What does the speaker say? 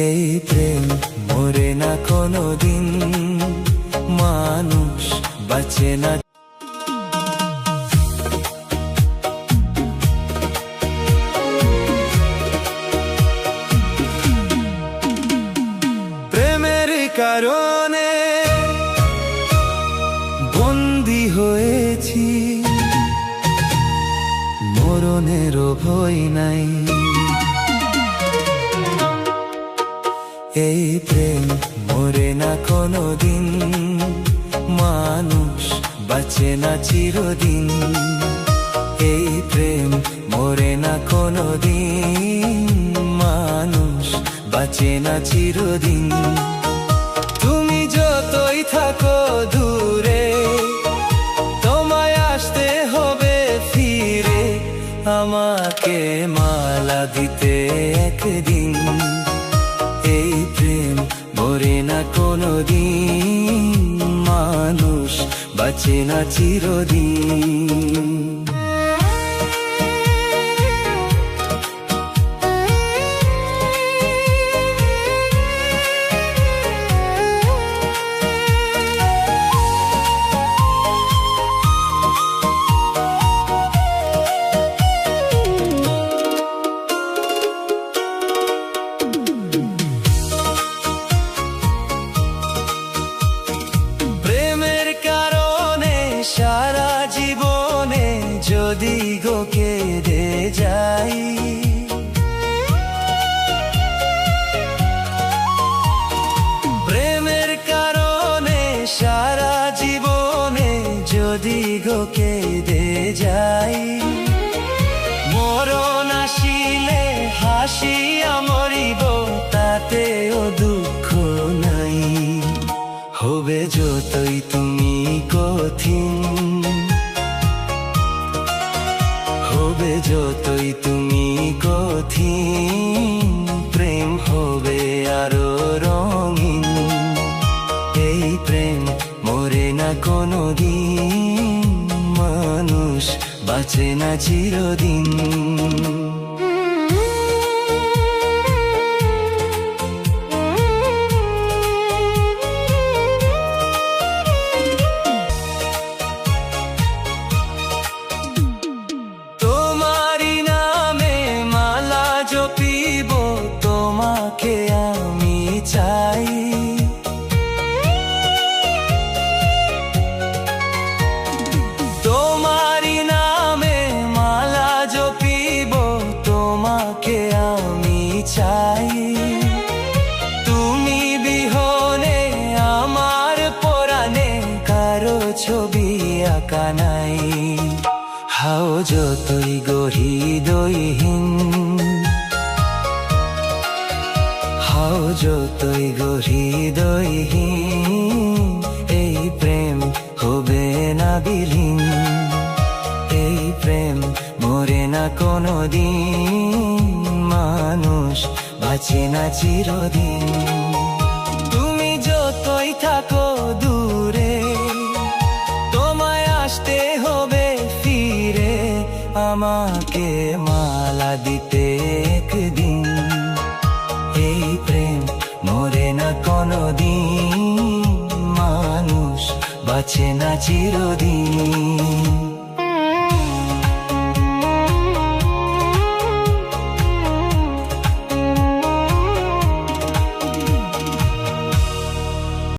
এই প্রেম মরে না কোনোদিন, মানুষ বাঁচে না। প্রেমের কারণে বন্দী হয়েছি, মরণেরও ভয় নাই। এই প্রেম মরে না কোনোদিন, মানুষ বাঁচে না চিরদিন। এই প্রেম মরে না কোনোদিন, মানুষ বাঁচে না চিরদিন। তুমি যতই থাকো দূরে, তোমায় আসতে হবে ফিরে, আমাকে মালা দিতে একদিন। এই প্রেম মরে না কোনোদিন, মানুষ বাঁচে না চিরদিন। সারা জীবনে যদি গো কেঁদে যাই, প্রেমের কারণে সারা জীবনে যদি গো কেঁদে যাই, মরণ আসিলে হাসিয়া মরিব, তাতেও দুঃখ নাই। হবে যতই তুমি কঠিন, হবে যতই তুমি কঠিন, প্রেম হবে আরো রঙিন। এই প্রেম মরে না কোনোদিন, মানুষ বাঁচে না চিরদিন। তোমাকে আমি চাই, তোমারি নামে মালা জপিব, তোমাকে আমি চাই। তুমি বিহনে আমার পরাণে কারো ছবি আঁকা নাই। হাও যতই গো হৃদয়হীন, হাও যতই গো হৃদয়হীন, এই প্রেম হবে না বিলীন। এই প্রেম মরে না কোনোদিন, মানুষ বাঁচে না চিরদিন। তুমি যতই থাকো দূরে, তোমায় আসতে হবে ফিরে, আমাকে মালা দিতে একদিন। এই প্রেম মরে না কোনোদিন, মানুষ বাঁচে না চিরদিন।